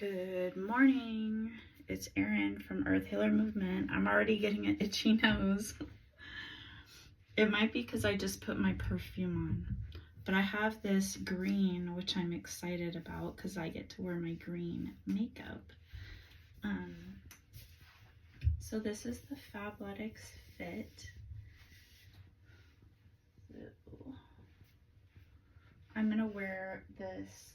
Good morning. It's Erin from Earth Healer Movement. I'm already getting an itchy nose. It might be because I just put my perfume on. But I have this green, which I'm excited about because I get to wear my green makeup. So this is the Fabletics Fit. I'm gonna wear this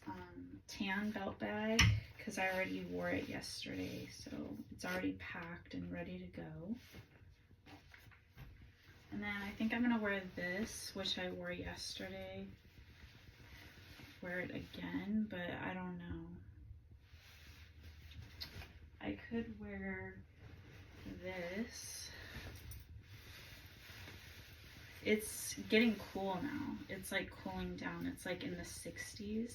tan belt bag because I already wore it yesterday, so it's already packed and ready to go. And then I think I'm gonna wear this, which I wore yesterday. Wear it again, but I don't know. I could wear this. It's getting cool now. It's like cooling down. It's like in the 60s.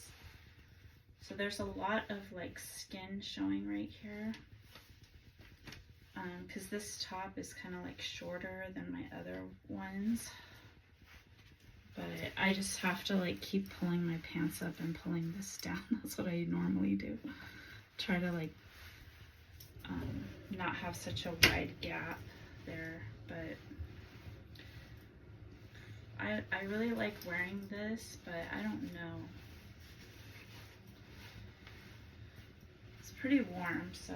So there's a lot of like skin showing right here. Because this top is kind of like shorter than my other ones. But I just have to like keep pulling my pants up and pulling this down. That's what I normally do. Try to like not have such a wide gap there, but I really like wearing this, but I don't know. It's pretty warm, so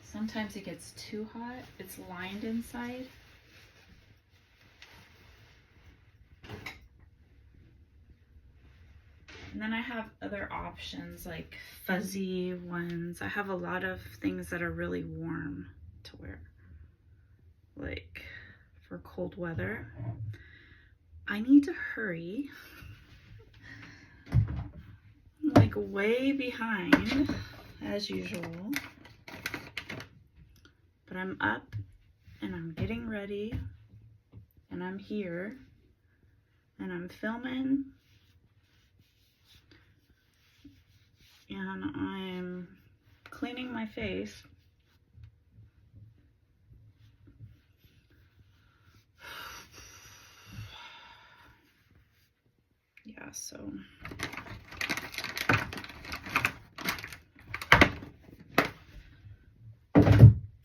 sometimes it gets too hot. It's lined inside. And then I have other options like fuzzy ones. I have a lot of things that are really warm to wear. Like for cold weather. I need to hurry. I'm like way behind as usual. But I'm up and I'm getting ready and I'm here and I'm filming and I'm cleaning my face. Yeah, so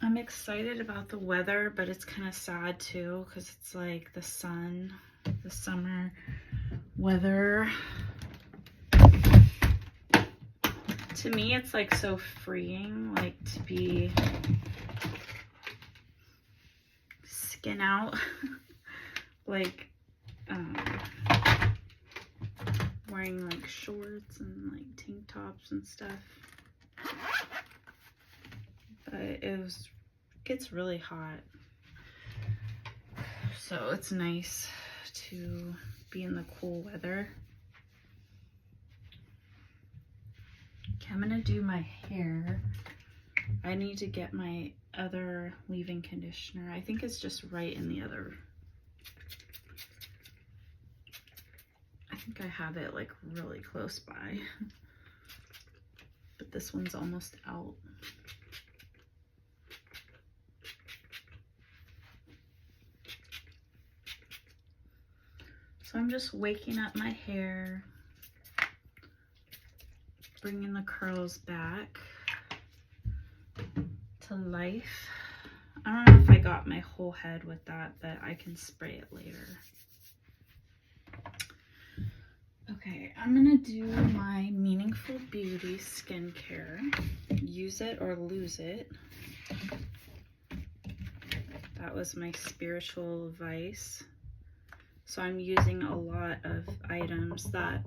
I'm excited about the weather, but it's kind of sad too because it's like the sun, the summer weather. To me, it's like so freeing, like to be skin out, like wearing like shorts and like tank tops and stuff. But it gets really hot, so it's nice to be in the cool weather. Okay, I'm gonna do my hair. I need to get my other leave-in conditioner. I think it's just right in the other. I think I have it like really close by, but this one's almost out. So I'm just waking up my hair, bringing the curls back to life. I don't know if I got my whole head with that, but I can spray it later. Okay, I'm gonna do my Meaningful Beauty skincare. Use it or lose it. That was my spiritual advice. So I'm using a lot of items that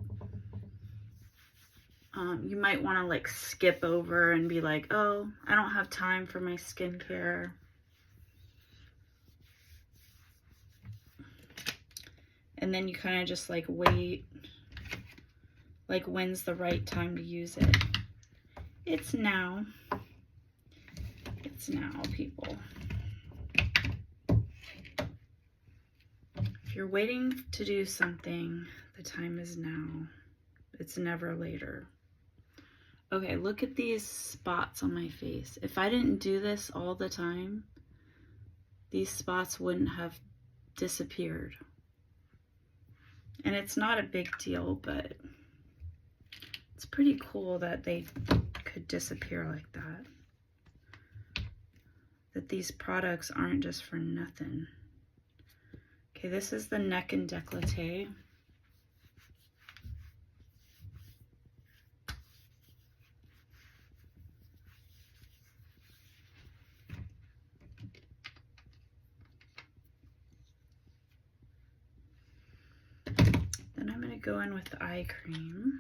you might want to like skip over and be like, oh, I don't have time for my skincare. And then you kind of just like wait, like when's the right time to use it? It's now. It's now, people. If you're waiting to do something, the time is now. It's never later. Okay, look at these spots on my face. If I didn't do this all the time, these spots wouldn't have disappeared. And it's not a big deal, but It's pretty cool that they could disappear like that. That these products aren't just for nothing. Okay, this is the neck and décolleté. Then I'm going to go in with the eye cream.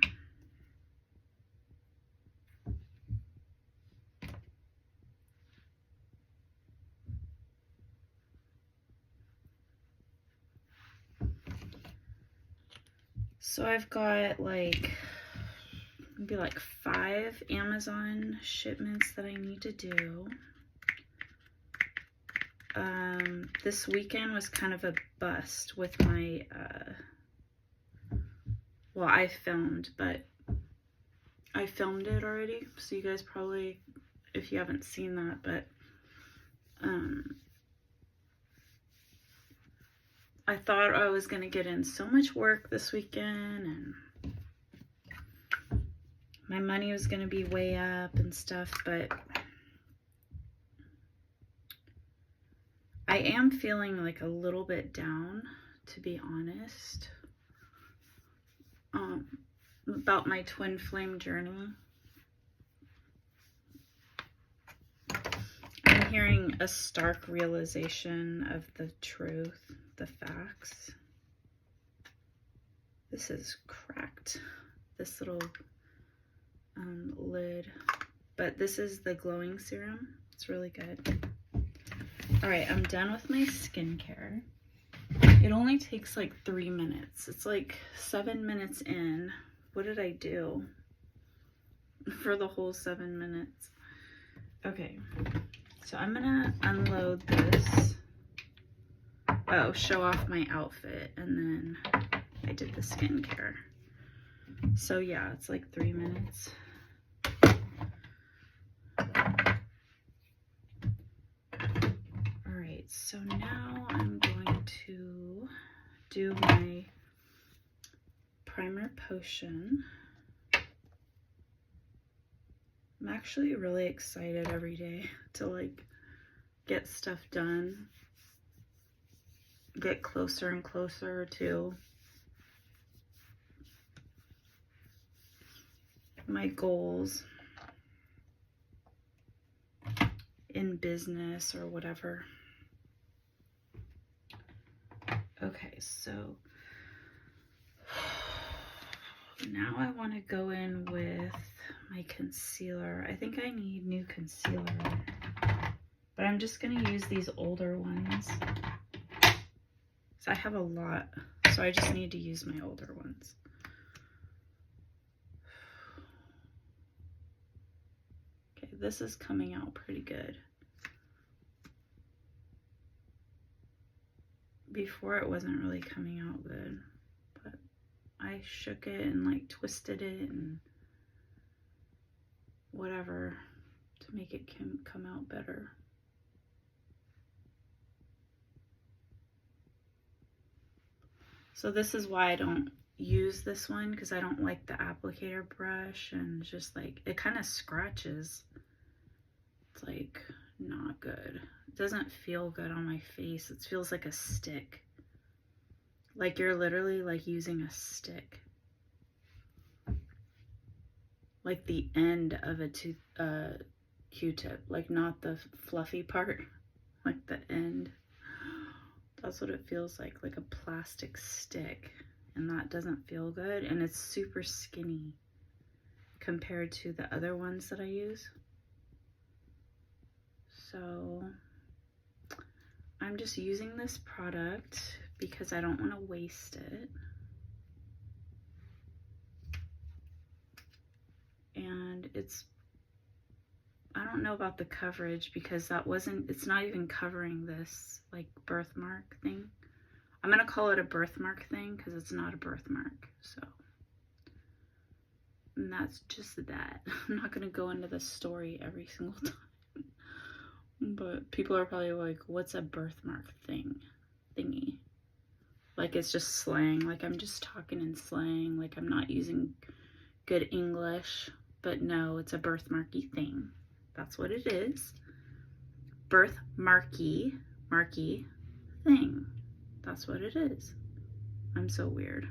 So I've got like maybe like 5 Amazon shipments that I need to do. This weekend was kind of a bust with my, well, I filmed, but I filmed it already. So you guys probably, if you haven't seen that, but, I thought I was going to get in so much work this weekend and my money was going to be way up and stuff, but I am feeling like a little bit down, to be honest, about my twin flame journey. I'm hearing a stark realization of the truth, the facts. This is cracked, this little lid, but this is the glowing serum. It's really good. All right, I'm done with my skincare. It only takes like 3 minutes. It's like 7 minutes in. What did I do for the whole 7 minutes? Okay, so I'm gonna unload this. Oh, show off my outfit, and then I did the skincare. So yeah, it's like 3 minutes. Alright, so now I'm going to do my primer potion. I'm actually really excited every day to like get stuff done, get closer and closer to my goals in business or whatever. Okay, so now I want to go in with my concealer. I think I need new concealer, but I'm just going to use these older ones. So I have a lot, so I just need to use my older ones. Okay, this is coming out pretty good. Before it wasn't really coming out good, but I shook it and like twisted it and whatever to make it come out better. So this is why I don't use this one, because I don't like the applicator brush, and it's just like it kind of scratches. It's like not good. It doesn't feel good on my face. It feels like a stick. Like you're literally like using a stick. Like the end of a Q-tip, like not the fluffy part, like the end. That's what it feels like a plastic stick, and that doesn't feel good, and it's super skinny compared to the other ones that I use. So I'm just using this product because I don't want to waste it. And it's, I don't know about the coverage because it's not even covering this like birthmark thing. I'm gonna call it a birthmark thing because it's not a birthmark. So, and that's just that. I'm not gonna go into the story every single time, but people are probably like, what's a birthmark thingy? Like it's just slang, like I'm just talking in slang, like I'm not using good English, but no, it's a birthmarky thing. That's what it is. Birthmarky, marky thing. That's what it is. I'm so weird.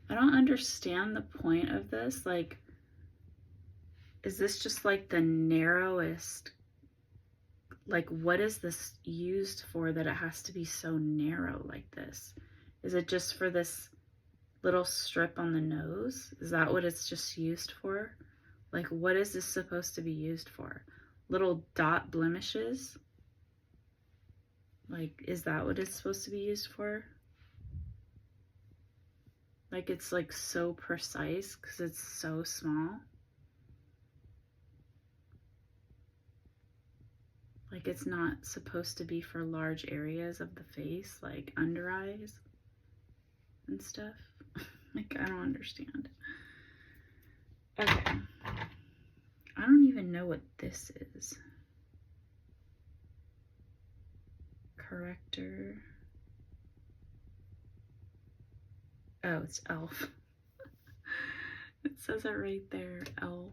I don't understand the point of this. Like, is this just like the narrowest? Like, what is this used for that it has to be so narrow like this? Is it just for this little strip on the nose? Is that what it's just used for? Like, what is this supposed to be used for? Little dot blemishes? Like, is that what it's supposed to be used for? Like, it's like so precise because it's so small. Like, it's not supposed to be for large areas of the face, like under eyes and stuff. Like, I don't understand. Okay. I don't even know what this is. Corrector. Oh, it's e.l.f. It says it right there, e.l.f.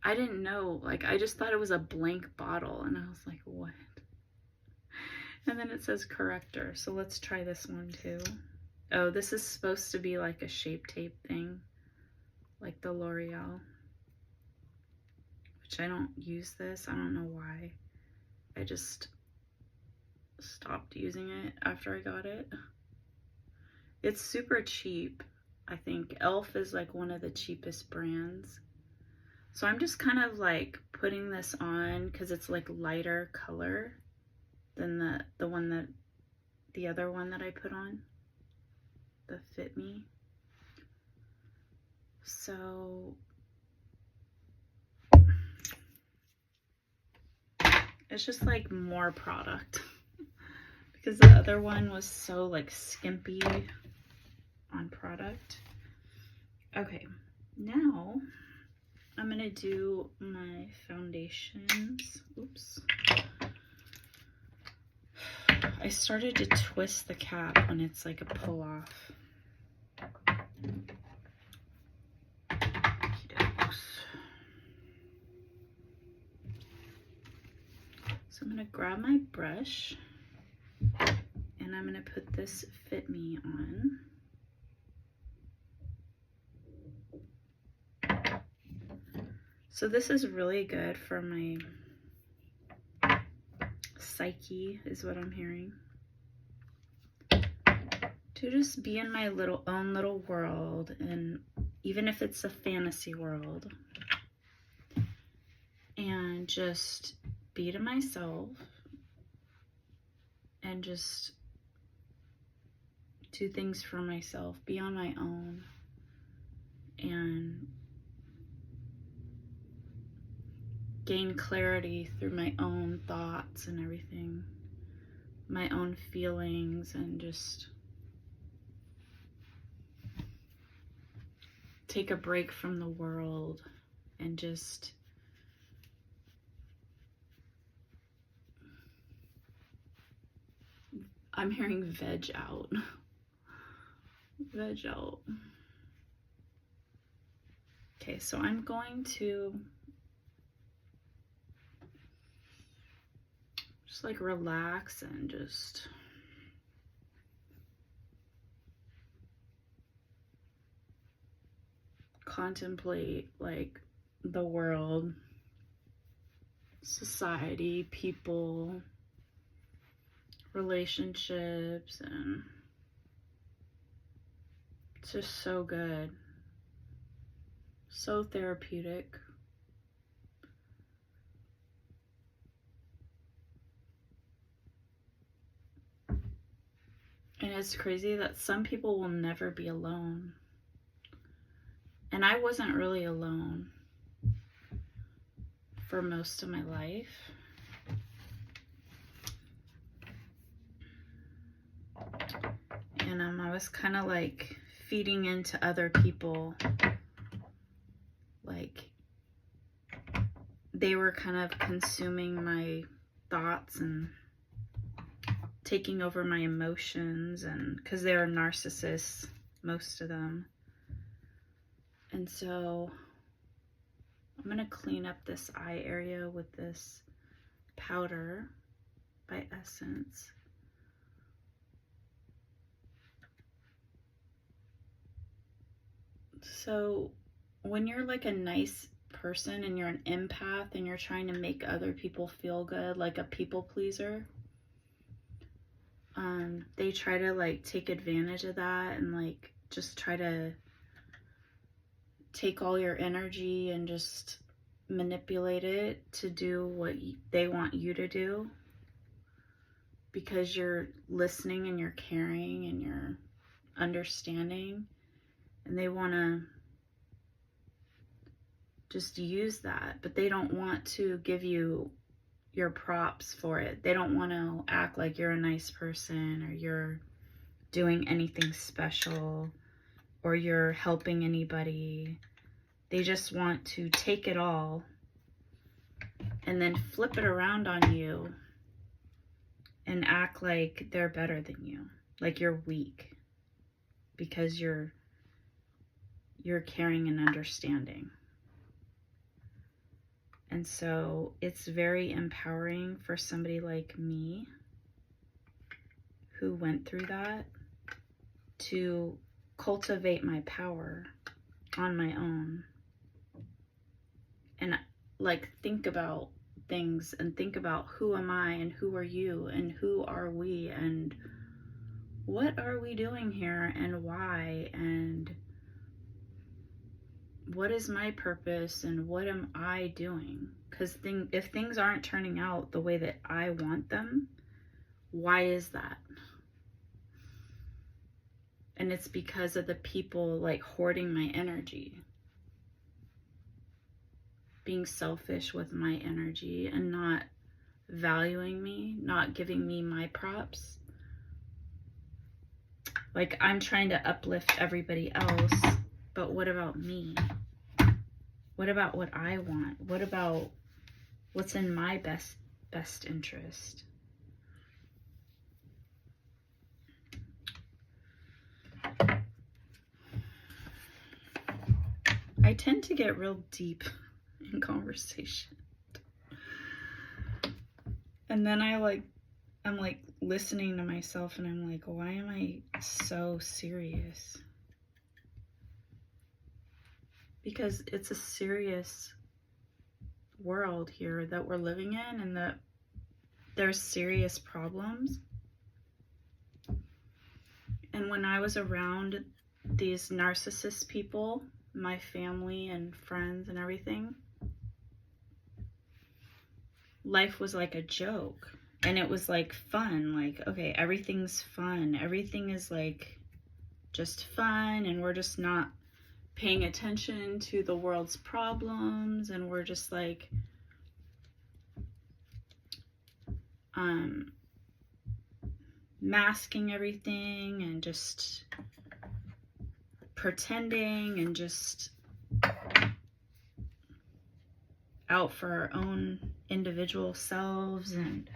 I didn't know, like, I just thought it was a blank bottle, and I was like, what? And then it says corrector, so let's try this one too. Oh, this is supposed to be like a Shape Tape thing, like the L'Oreal, which I don't use this. I don't know why. I just stopped using it after I got it. It's super cheap. I think e.l.f. is like one of the cheapest brands. So I'm just kind of like putting this on because it's like lighter color than the other one that I put on, the Fit Me. So it's just like more product because the other one was so like skimpy on product. Okay, now I'm gonna do my foundations. Oops. I started to twist the cap when it's like a pull off. So I'm gonna grab my brush and I'm gonna put this Fit Me on. So this is really good for my psyche, is what I'm hearing. To just be in my own little world, and even if it's a fantasy world, and just be to myself and just do things for myself, be on my own, and gain clarity through my own thoughts and everything, my own feelings, and just take a break from the world and just I'm hearing veg out. Veg out. Okay, so I'm going to just like relax and just contemplate like the world, society, people, relationships, and it's just so good, so therapeutic. And it's crazy that some people will never be alone. And I wasn't really alone for most of my life. And I was kind of like feeding into other people. Like they were kind of consuming my thoughts and taking over my emotions, and because they're narcissists, most of them. And so I'm going to clean up this eye area with this powder by Essence. So when you're like a nice person and you're an empath and you're trying to make other people feel good, like a people pleaser, they try to like take advantage of that and like just try to take all your energy and just manipulate it to do what they want you to do, because you're listening and you're caring and you're understanding, and they want to just use that, but they don't want to give you your props for it. They don't want to act like you're a nice person or you're doing anything special or you're helping anybody. They just want to take it all and then flip it around on you and act like they're better than you, like you're weak because you're caring and understanding. And so it's very empowering for somebody like me who went through that to cultivate my power on my own and like think about things and think about who am I and who are you and who are we and what are we doing here and why and what is my purpose and what am I doing? Because if things aren't turning out the way that I want them, why is that? And it's because of the people like hoarding my energy, being selfish with my energy and not valuing me, not giving me my props. Like I'm trying to uplift everybody else, but what about me? What about what I want? What about what's in my best interest? I tend to get real deep in conversation. And then I'm like listening to myself and I'm like, why am I so serious? Because it's a serious world here that we're living in and that there's serious problems. And when I was around these narcissist people, my family and friends and everything, life was like a joke. And it was like fun, like, okay, everything's fun. Everything is like just fun and we're just not paying attention to the world's problems and we're just like masking everything and just pretending and just out for our own individual selves. And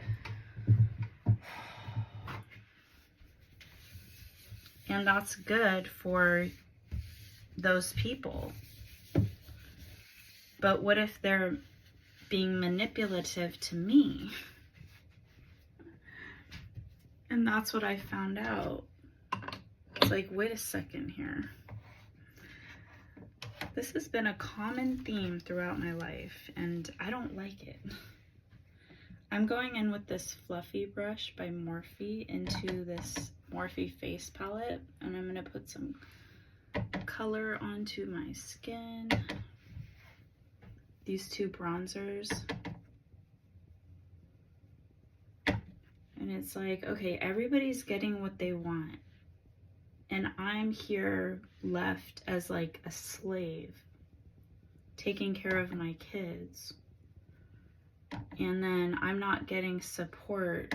that's good for those people. But what if they're being manipulative to me? And that's what I found out. It's like, wait a second here. This has been a common theme throughout my life, and I don't like it. I'm going in with this fluffy brush by Morphe into this Morphe face palette, and I'm going to put some color onto my skin. These two bronzers. And it's like, okay, everybody's getting what they want. And I'm here left as like a slave, taking care of my kids. And then I'm not getting support,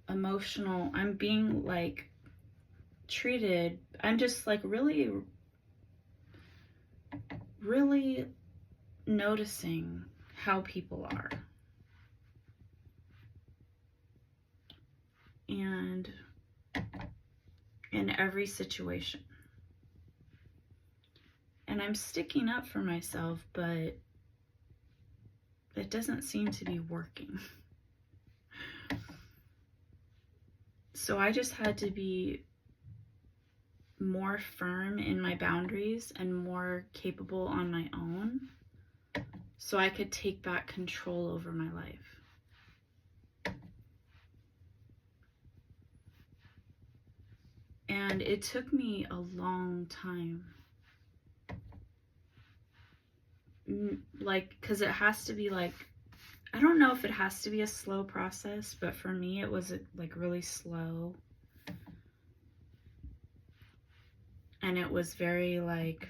emotional. I'm being like treated. I'm just like really noticing how people are. and in every situation. And I'm sticking up for myself, but it doesn't seem to be working. So I just had to be more firm in my boundaries and more capable on my own so I could take back control over my life. And it took me a long time. Like, because it has to be like, I don't know if it has to be a slow process, but for me it was like really slow. And it was very like,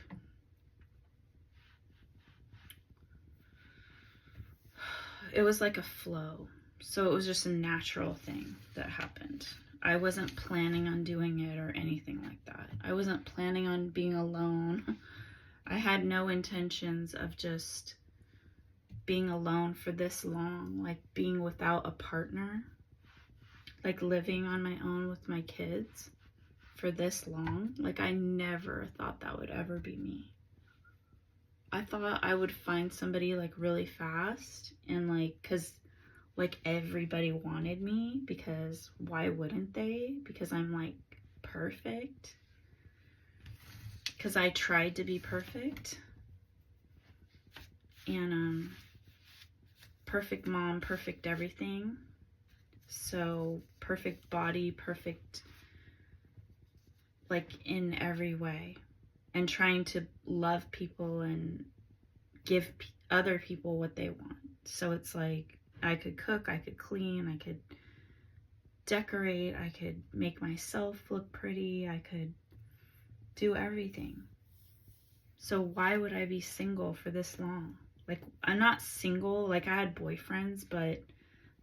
it was like a flow. So it was just a natural thing that happened. I wasn't planning on doing it or anything like that. I wasn't planning on being alone. I had no intentions of just being alone for this long, like being without a partner, like living on my own with my kids for this long. Like, I never thought that would ever be me. I thought I would find somebody like really fast, and like, cause like everybody wanted me, because why wouldn't they? Because I'm like perfect. Because I tried to be perfect. And perfect mom, perfect everything. So perfect body, perfect like in every way. And trying to love people and give other people what they want. So it's like, I could cook, I could clean, I could decorate, I could make myself look pretty, I could do everything. So why would I be single for this long? Like, I'm not single, like I had boyfriends, but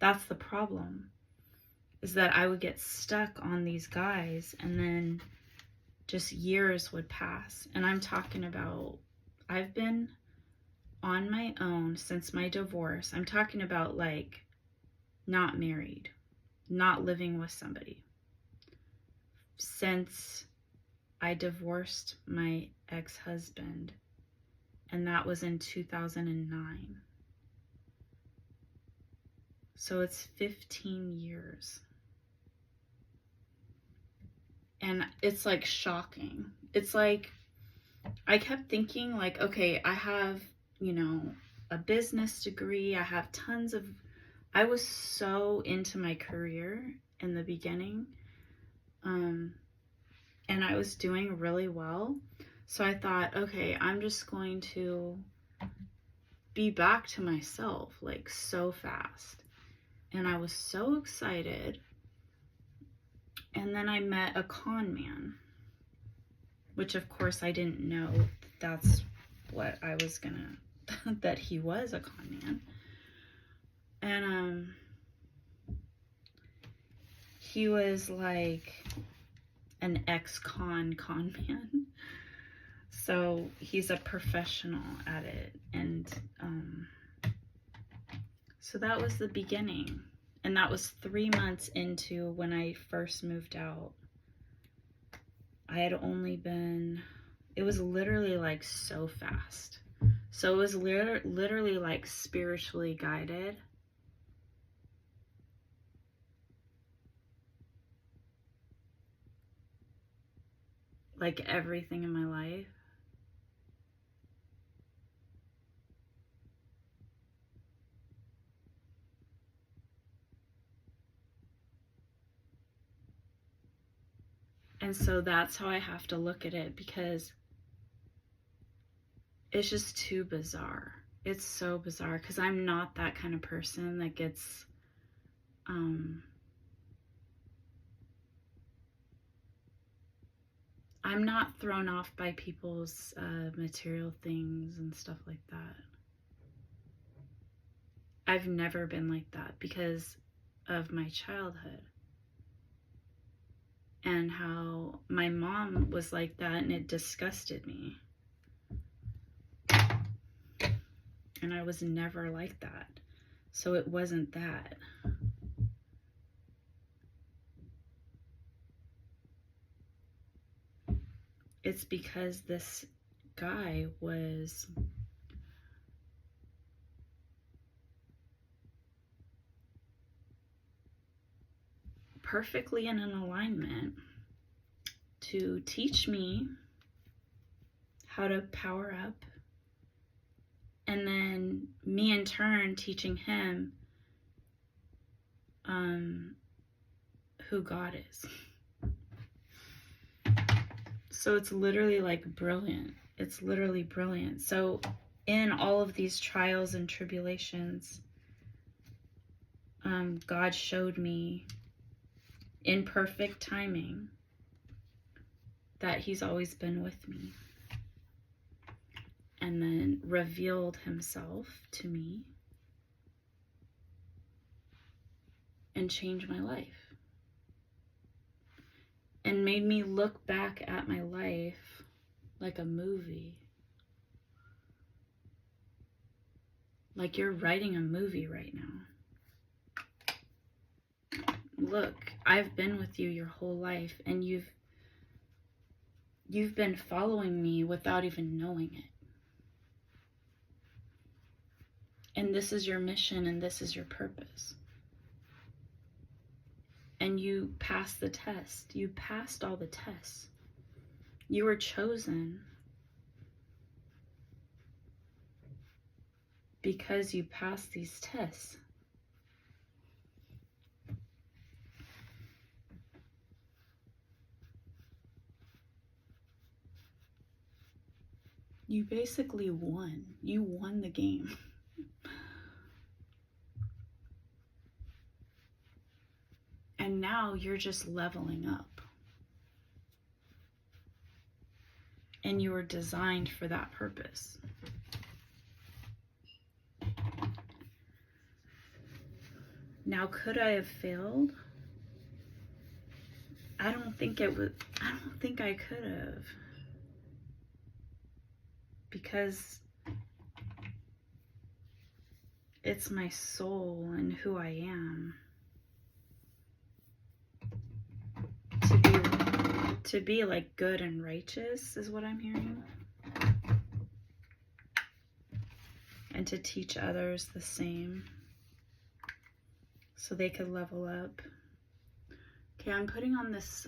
that's the problem, is that I would get stuck on these guys, and then just years would pass. And I'm talking about, I've been on my own since my divorce. I'm talking about like not married, not living with somebody, since I divorced my ex-husband, and that was in 2009. So it's 15 years. And it's like shocking. It's like, I kept thinking like, okay, I have, you know, a business degree. I have tons of, I was so into my career in the beginning. And I was doing really well. So I thought, okay, I'm just going to be back to myself like so fast. And I was so excited. And then I met a con man, which of course I didn't know that's what I was gonna, that he was a con man. And he was like an ex-con man. So he's a professional at it. And so that was the beginning. And that was 3 months into when I first moved out. I had only been, it was literally like so fast. So it was literally like spiritually guided. Like everything in my life. And so that's how I have to look at it, because it's just too bizarre. It's so bizarre, because I'm not that kind of person that gets, I'm not thrown off by people's material things and stuff like that. I've never been like that because of my childhood. And how my mom was like that, and it disgusted me. And I was never like that. So it wasn't that. it's because this guy was perfectly in an alignment to teach me how to power up, and then me in turn teaching him who God is. So it's literally like brilliant. It's literally brilliant. So in all of these trials and tribulations, God showed me in perfect timing that he's always been with me, and then revealed himself to me and changed my life, and made me look back at my life like a movie. Like you're writing a movie right now. Look, I've been with you your whole life, and you've been following me without even knowing it. And this is your mission, and this is your purpose. And you passed the test. You passed all the tests. You were chosen because you passed these tests. You basically won. You won the game. And now you're just leveling up. And you were designed for that purpose. Now, could I have failed? I don't think I could have. Because it's my soul and who I am to be like good and righteous is what I'm hearing, and to teach others the same so they could level up. Okay, I'm putting on this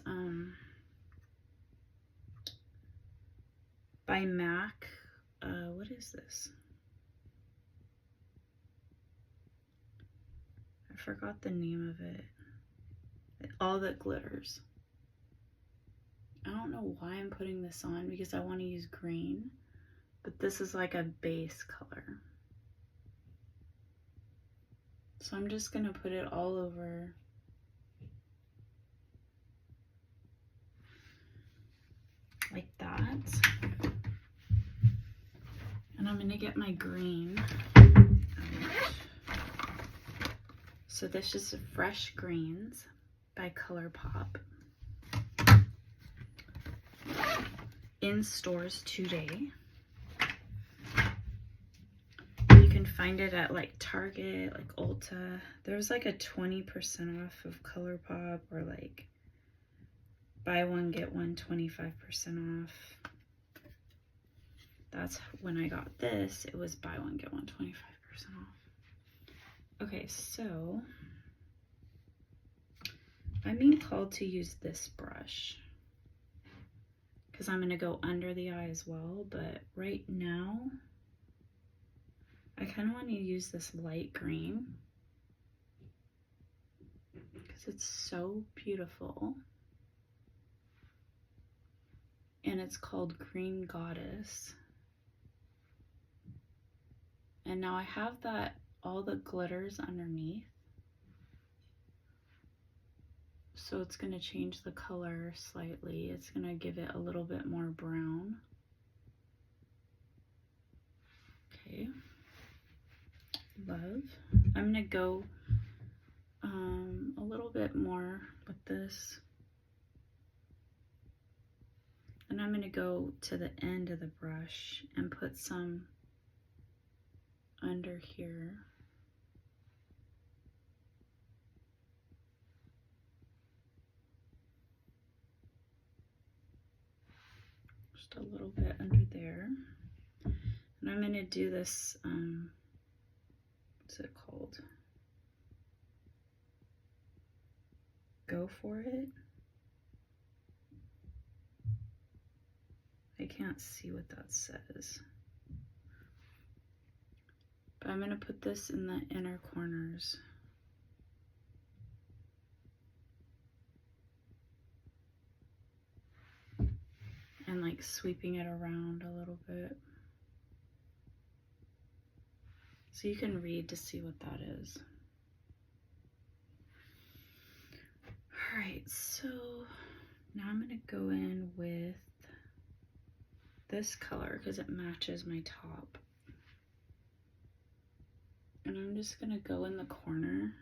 by MAC. What is this? I forgot the name of it. All That Glitters. I don't know why I'm putting this on, because I want to use green, but this is like a base color. So I'm just going to put it all over like that. And I'm going to get my green out. So this is Fresh Greens by ColourPop. In stores today. You can find it at like Target, like Ulta. There's like a 20% off of ColourPop, or like buy one get one 25% off. That's when I got this. It was buy one get one 25% off. Okay, so I'm being called to use this brush because I'm going to go under the eye as well, but right now I kind of want to use this light green because it's so beautiful, and it's called Green Goddess. And now I have that all the glitters underneath, so it's going to change the color slightly. It's going to give it a little bit more brown. Okay, love. I'm going to go a little bit more with this, and I'm going to go to the end of the brush and put some under here. just a little bit under there. And I'm going to do this, what's it called? Go for it. I can't see what that says. But I'm going to put this in the inner corners. And like sweeping it around a little bit. So you can read to see what that is. Alright, so now I'm going to go in with this color because it matches my top. And I'm just going to go in the corner.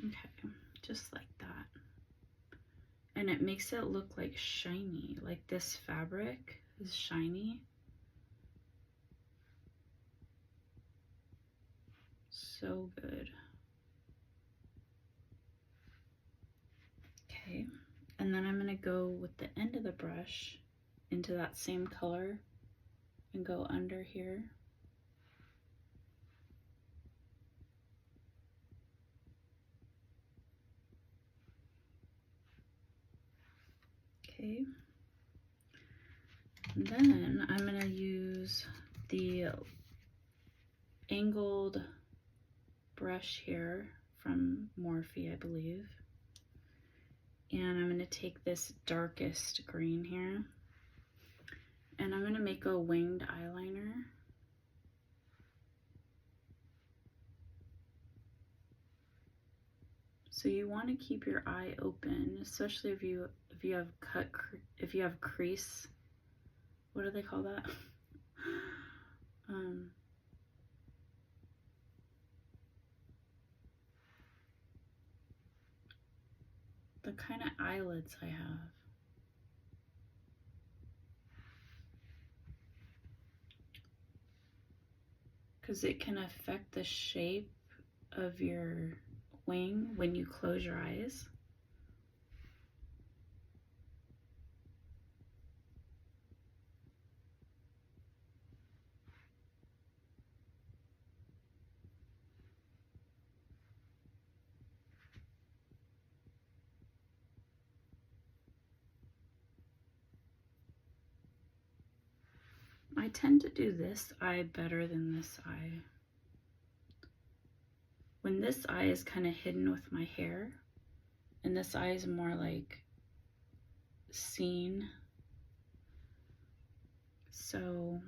Okay, just like that. And it makes it look like shiny, like this fabric is shiny. So good. Okay, and then I'm going to go with the end of the brush into that same color and go under here. Okay, and then I'm going to use the angled brush here from Morphe, I believe. And I'm going to take this darkest green here and I'm going to make a winged eyeliner. So you want to keep your eye open, especially if you have crease. What do they call that? The kind of eyelids I have. Because it can affect the shape of your wing when you close your eyes. I tend to do this eye better than this eye. When this eye is kind of hidden with my hair, and this eye is more like seen. So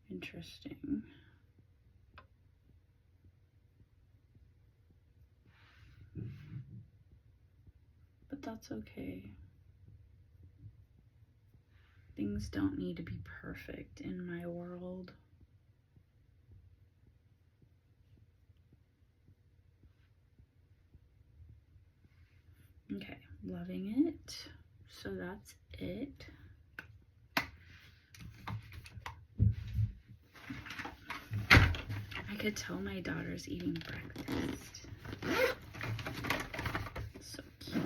interesting. But that's okay. Things don't need to be perfect in my world. Okay, loving it. So that's it. I could tell my daughter's eating breakfast. So cute.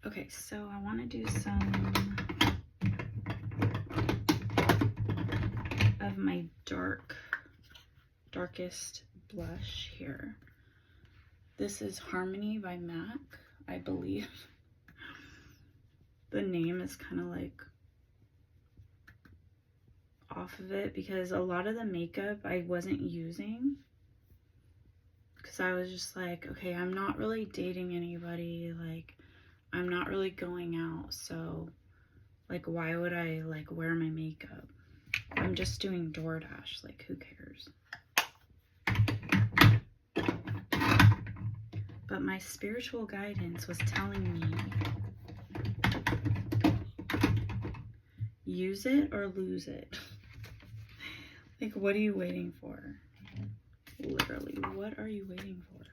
Okay, so I want to do some of my darkest blush here. This is Harmony by MAC, I believe. The name is kind of like off of it because a lot of the makeup I wasn't using because I was just like, okay, I'm not really dating anybody, like I'm not really going out, so like why would I like wear my makeup? I'm just doing DoorDash, like who cares? but my spiritual guidance was telling me, use it or lose it. Like, what are you waiting for? Literally, what are you waiting for?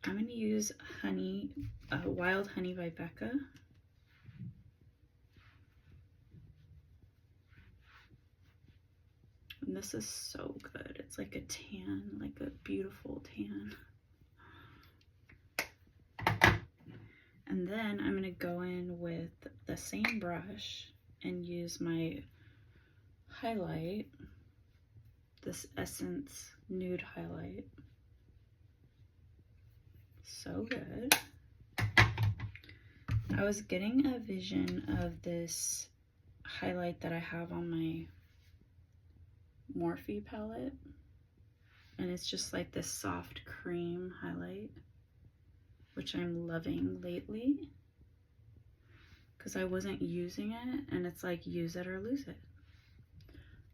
I'm going to use honey, Wild Honey by Becca. And this is so good. It's like a tan, like a beautiful tan. And then I'm going to go in with the same brush and use my highlight, this Essence Nude Highlight. So good. I was getting a vision of this highlight that I have on my Morphe palette, and it's just like this soft cream highlight, which I'm loving lately because I wasn't using it, and it's like use it or lose it.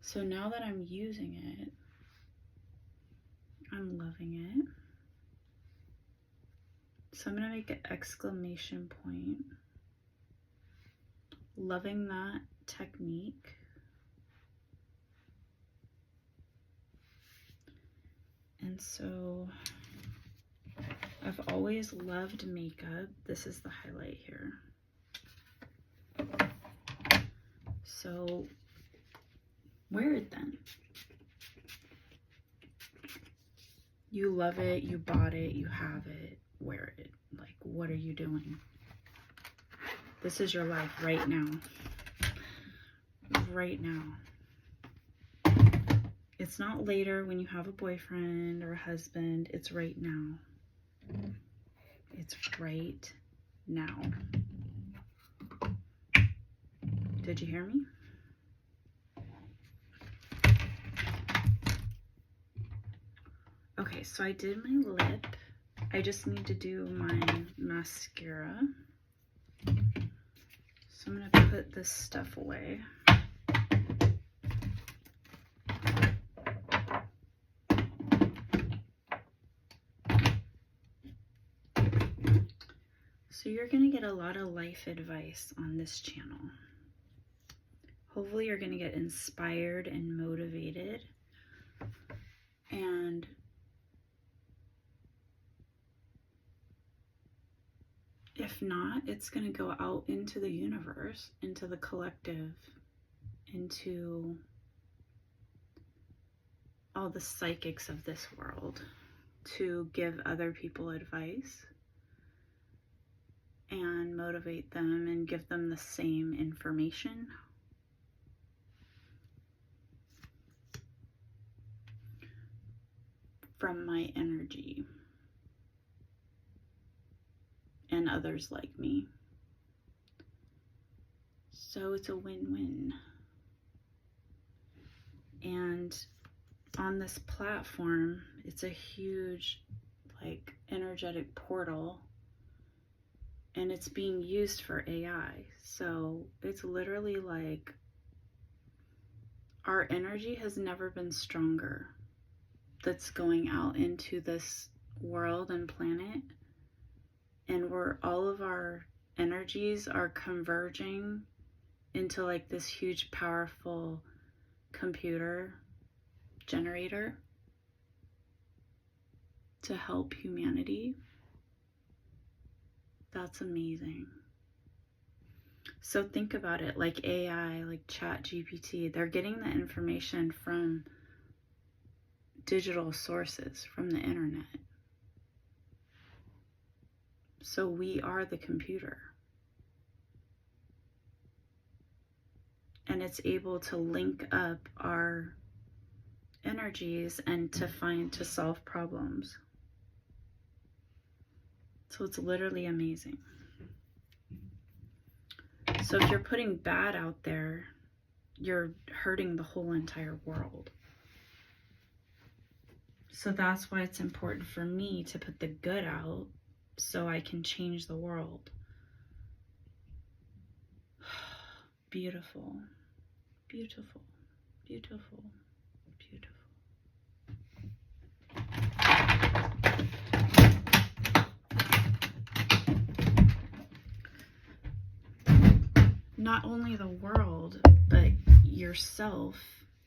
So now that I'm using it, I'm loving it. So I'm gonna make an exclamation point. Loving that technique. And so I've always loved makeup. This is the highlight here. So wear it then. You love it, you bought it, you have it, wear it. Like, what are you doing? This is your life right now. Right now. It's not later when you have a boyfriend or a husband. It's right now. It's right now. Did you hear me? Okay, so I did my lip. I just need to do my mascara. So I'm gonna put this stuff away. So you're gonna get a lot of life advice on this channel. Hopefully you're gonna get inspired and motivated. And if not, it's gonna go out into the universe, into the collective, into all the psychics of this world to give other people advice and motivate them and give them the same information. From my energy and others like me. So it's a win-win. And on this platform, it's a huge, like, energetic portal, and it's being used for AI. So it's literally like our energy has never been stronger that's going out into this world and planet, and where all of our energies are converging into like this huge powerful computer generator to help humanity. That's amazing. So think about it, like AI, like ChatGPT, they're getting the information from digital sources, from the internet. So we are the computer. And it's able to link up our energies and to solve problems. So it's literally amazing. So if you're putting bad out there, you're hurting the whole entire world. So that's why it's important for me to put the good out so I can change the world. Beautiful, beautiful, beautiful, beautiful. not only the world, but yourself.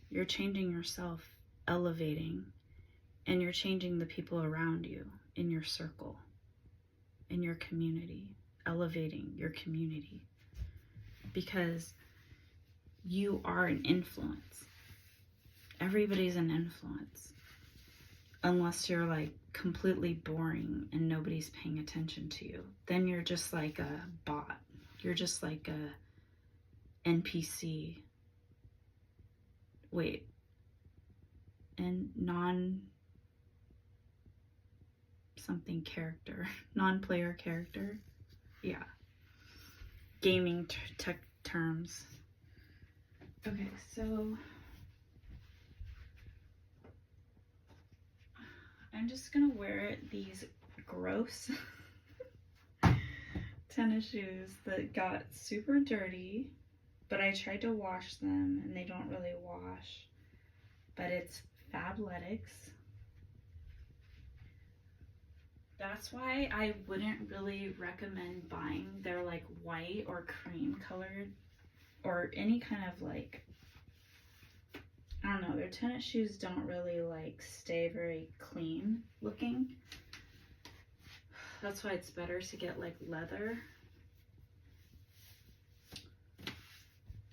You're changing yourself, elevating, and you're changing the people around you in your circle, in your community, elevating your community, because you are an influence. Everybody's an influence, unless you're like completely boring and nobody's paying attention to you. Then you're just like a bot. You're just like a NPC. Wait. And something character. Non-player character. Yeah. Gaming tech terms. Okay, so I'm just gonna wear these gross tennis shoes that got super dirty, but I tried to wash them and they don't really wash. But it's Fabletics. That's why I wouldn't really recommend buying their like white or cream colored or any kind of like, I don't know, their tennis shoes don't really like stay very clean looking. That's why it's better to get like leather.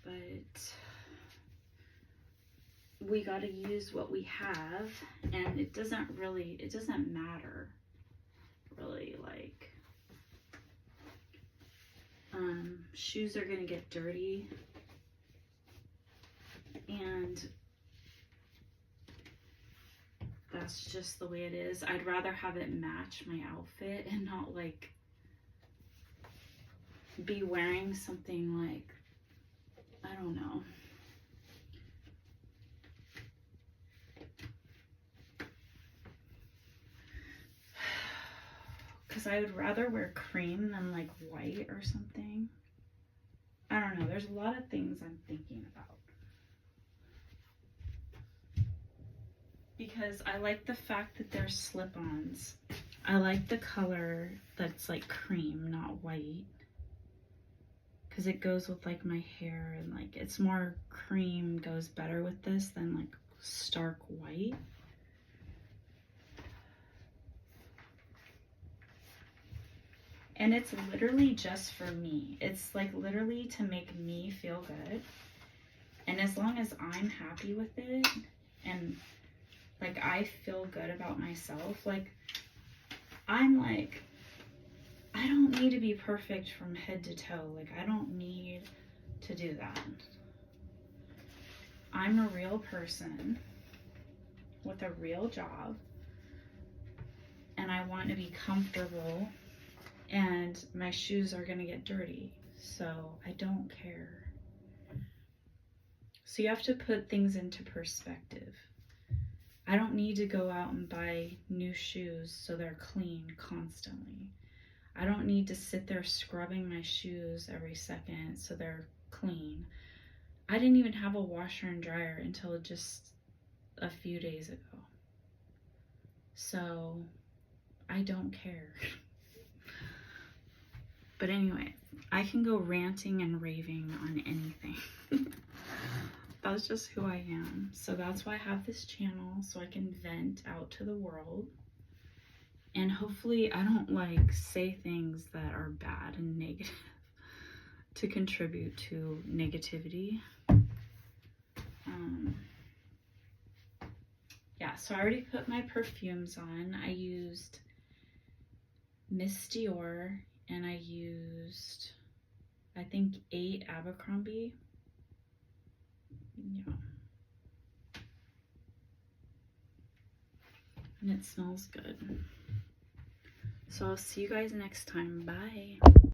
But we got to use what we have, and it doesn't matter really, like shoes are gonna get dirty, and that's just the way it is. I'd rather have it match my outfit and not like be wearing something like, I don't know. Because I would rather wear cream than like white or something. I don't know. There's a lot of things I'm thinking about. Because I like the fact that they're slip-ons. I like the color that's like cream, not white. Because it goes with like my hair, and like it's more cream goes better with this than like stark white. And it's literally just for me. It's like literally to make me feel good. And as long as I'm happy with it and like I feel good about myself, like I'm like, I don't need to be perfect from head to toe. Like I don't need to do that. I'm a real person with a real job, and I want to be comfortable, and my shoes are gonna get dirty, so I don't care. So you have to put things into perspective. I don't need to go out and buy new shoes so they're clean constantly. I don't need to sit there scrubbing my shoes every second so they're clean. I didn't even have a washer and dryer until just a few days ago. So I don't care. But anyway, I can go ranting and raving on anything. That's just who I am. So that's why I have this channel, so I can vent out to the world. And hopefully I don't like say things that are bad and negative to contribute to negativity. Yeah, so I already put my perfumes on. I used Miss Dior, and I used, I think, 8 Abercrombie. Yeah. And it smells good. So I'll see you guys next time. Bye.